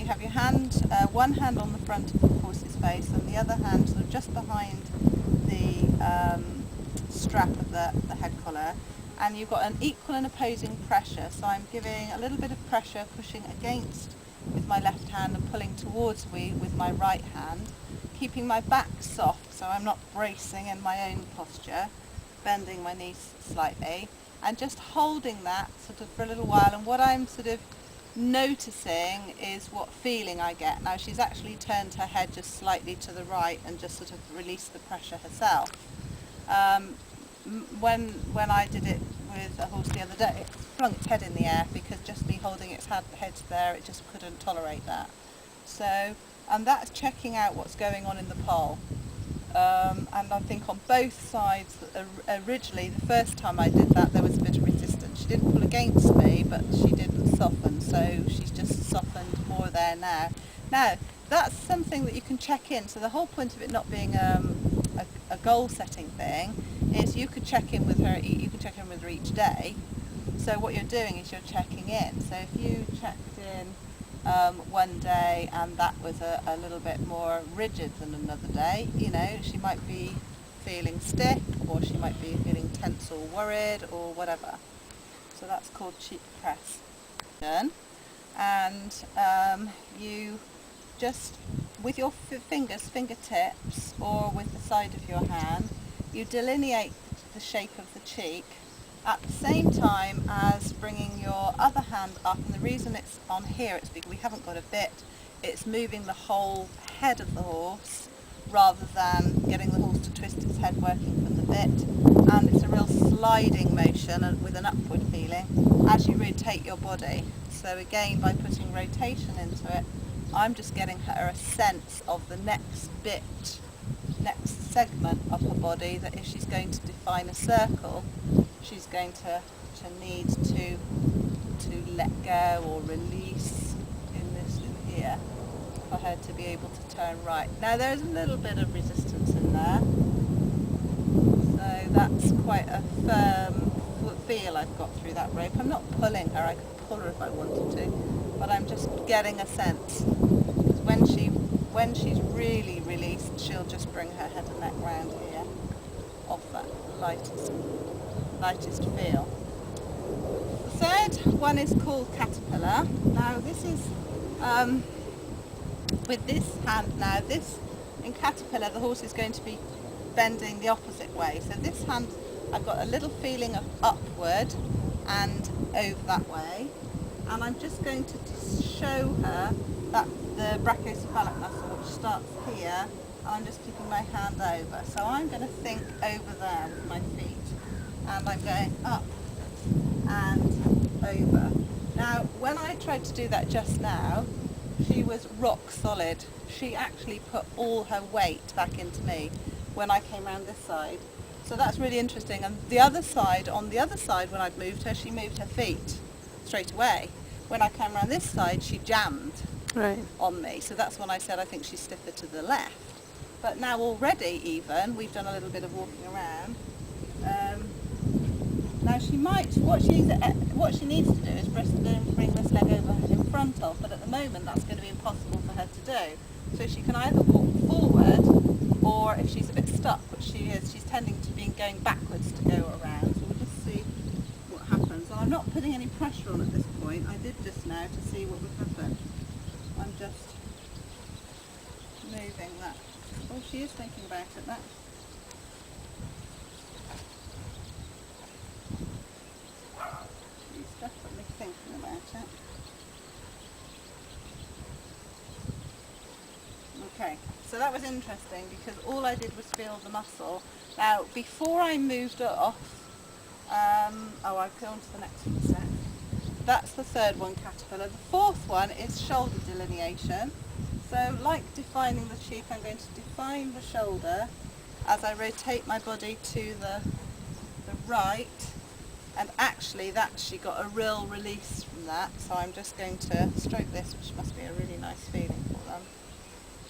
have your hand, one hand on the front of the horse's face and the other hand sort of just behind the strap of the head collar, and you've got an equal and opposing pressure. So I'm giving a little bit of pressure, pushing against with my left hand and pulling towards me with my right hand, keeping my back soft so I'm not bracing in my own posture, bending my knees slightly, and just holding that sort of for a little while. And what I'm sort of noticing is what feeling I get. Now she's actually turned her head just slightly to the right and just sort of released the pressure herself. When I did it with a horse the other day, it flung its head in the air because just me holding its head there, it just couldn't tolerate that. So, and that's checking out what's going on in the poll. And I think on both sides, originally the first time I did that there was a bit of resistance. She didn't pull against me, but she didn't soften, so she's just softened more there now. Now, that's something that you can check in. So the whole point of it not being a goal setting thing is you could check in with her, you can check in with her each day. So what you're doing is you're checking in. So if you checked in one day and that was a little bit more rigid than another day, you know, she might be feeling stiff or she might be feeling tense or worried or whatever. So that's called cheek press. And you just, with your fingertips or with the side of your hand, you delineate the shape of the cheek at the same time as bringing your other hand up. And the reason it's on here, it's because we haven't got a bit, it's moving the whole head of the horse rather than getting the horse to twist its head working from the bit. And it's a real sliding motion and with an upward feeling as you rotate your body. So again, by putting rotation into it, I'm just getting her a sense of the next bit, next segment of her body, that if she's going to define a circle, she's going to need to let go or release in this in here for her to be able to turn right. Now there's a little bit of resistance in there, so that's quite a firm feel I've got through that rope. I'm not pulling her, I could pull her if I wanted to, but I'm just getting a sense. Because when she's really released, she'll just bring her head and neck round here off that lightest feel. The third one is called caterpillar. Now this is with this hand now, this in caterpillar the horse is going to be bending the opposite way. So this hand I've got a little feeling of upward and over that way, and I'm just going to show her that the brachiocephalic muscle which starts here, and I'm just keeping my hand over. So I'm going to think over there with my feet, and I'm going up and over. Now when I tried to do that just now, she was rock solid. She actually put all her weight back into me when I came around this side. So that's really interesting. And the other side, on the other side, when I'd moved her, she moved her feet straight away. When I came around this side, she jammed on me. So that's when I said I think she's stiffer to the left. But now already even, we've done a little bit of walking around. Now she might, what she needs to do is bring this leg over in front of, but at the moment that's going to be impossible for her to do. So she can either walk forward, or if she's a bit stuck, which she is, she's tending to be going backwards to go around. So we'll just see what happens. And I'm not putting any pressure on at this point. I did just now to see what would happen. I'm just moving that. Oh, she is thinking about it. That. She's definitely thinking about it. Okay, so that was interesting because all I did was feel the muscle. Now, before I moved off, I'll go on to the next one set. That's the third one, caterpillar. The fourth one is shoulder delineation. So, like defining the cheek, I'm going to define the shoulder as I rotate my body to the right. And actually, she got a real release from that. So I'm just going to stroke this, which must be a really nice feeling for them.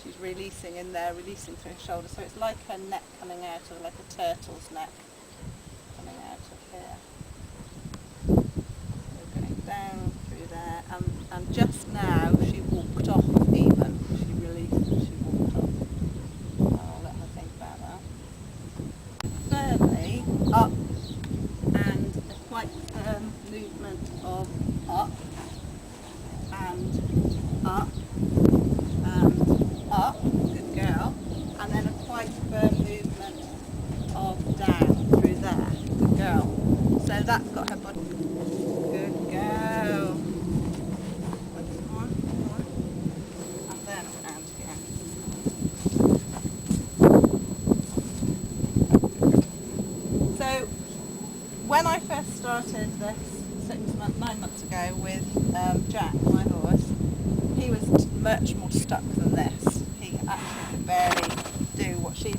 She's releasing in there, releasing through her shoulder. So it's like her neck coming out of, like a turtle's neck coming out of here. So going down through there. And just now she walked off of up and up and up, good girl, and then a quite firm movement of down through there, good girl. So that's got her body, good girl. Come on, and then around again. So when I first started this 9 months ago with Jack, my horse, he was much more stuck than this. He actually